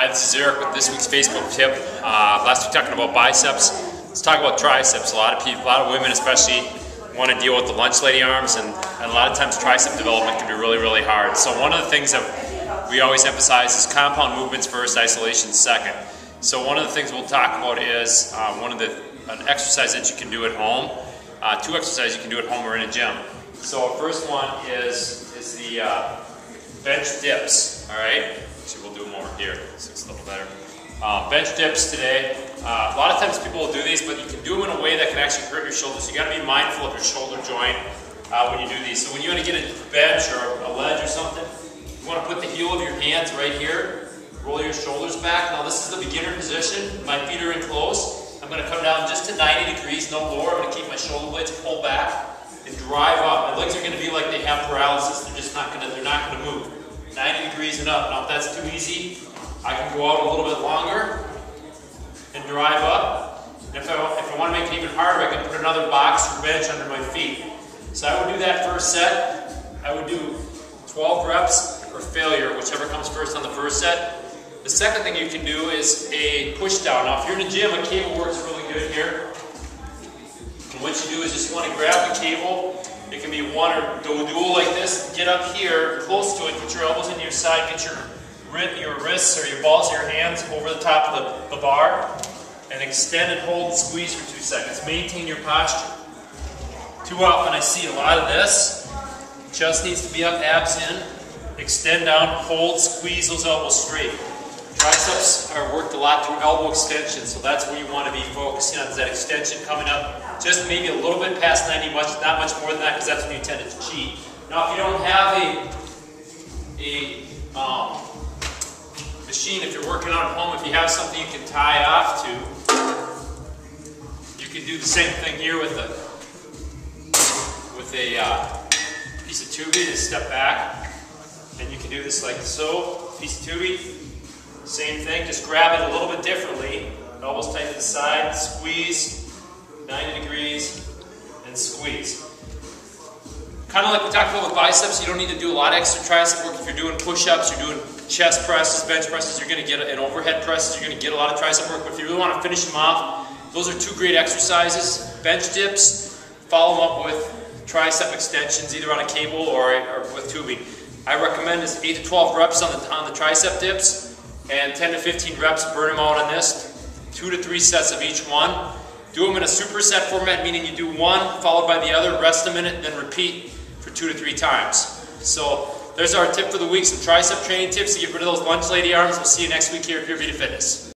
Hi, this is Eric with this week's Facebook tip. Last week talking about biceps. Let's talk about triceps. A lot of women especially want to deal with the lunch lady arms, and a lot of times tricep development can be really hard. So one of the things that we always emphasize is compound movements first, isolation second. So one of the things we'll talk about is an exercise that you can do at home. Two exercises you can do at home or in a gym. So first one is the bench dips. All right. Actually, we'll do them over here. This looks a little better. Bench dips today. A lot of times people will do these, but you can do them in a way that can actually hurt your shoulders. So you got to be mindful of your shoulder joint when you do these. So when you want to get a bench or a ledge or something, you want to put the heel of your hands right here. Roll your shoulders back. Now this is the beginner position. My feet are in close. I'm going to come down just to 90 degrees, no lower. I'm going to keep my shoulder blades pulled back and drive up. My legs are going to be like they have paralysis. They're not going to move. 90 degrees and up. Now if that's too easy, I can go out a little bit longer and drive up. And if I want to make it even harder, I can put another box or bench under my feet. So I would do that first set. I would do 12 reps or failure, whichever comes first on the first set. The second thing you can do is a push down. Now if you're in a gym, a cable works really good here. And what you do is just want to grab the cable. It can be one or dual like this. Get up here, close to it, put your elbows into your side, get your wrists or your balls of your hands over the top of the bar, and extend and hold and squeeze for 2 seconds. Maintain your posture. Too often I see a lot of this. Chest needs to be up, abs in. Extend down, hold, squeeze those elbows straight. Triceps are worked a lot through elbow extension, so that's where you want to be focusing on, is that extension coming up just maybe a little bit past 90, not much more than that, because that's when you tend to cheat. Now if you don't have a machine, if you're working out at home, if you have something you can tie off to, you can do the same thing here with a piece of tubing. Just step back, and you can do this like so. Piece of tubing, same thing, just grab it a little bit differently. Elbows tight to the side, squeeze, 90 degrees, and squeeze. Kind of like we talked about with biceps, you don't need to do a lot of extra tricep work. If you're doing push-ups, you're doing chest presses, bench presses, you're going to get an overhead presses, you're going to get a lot of tricep work. But if you really want to finish them off, those are two great exercises. Bench dips, follow them up with tricep extensions, either on a cable or with tubing. I recommend is 8 to 12 reps on the tricep dips, and 10 to 15 reps, burn them out on this. 2 to 3 sets of each one. Do them in a superset format, meaning you do one followed by the other, rest a minute, then repeat for 2 to 3 times. So there's our tip for the week, some tricep training tips to get rid of those lunch lady arms. We'll see you next week here at VID00019.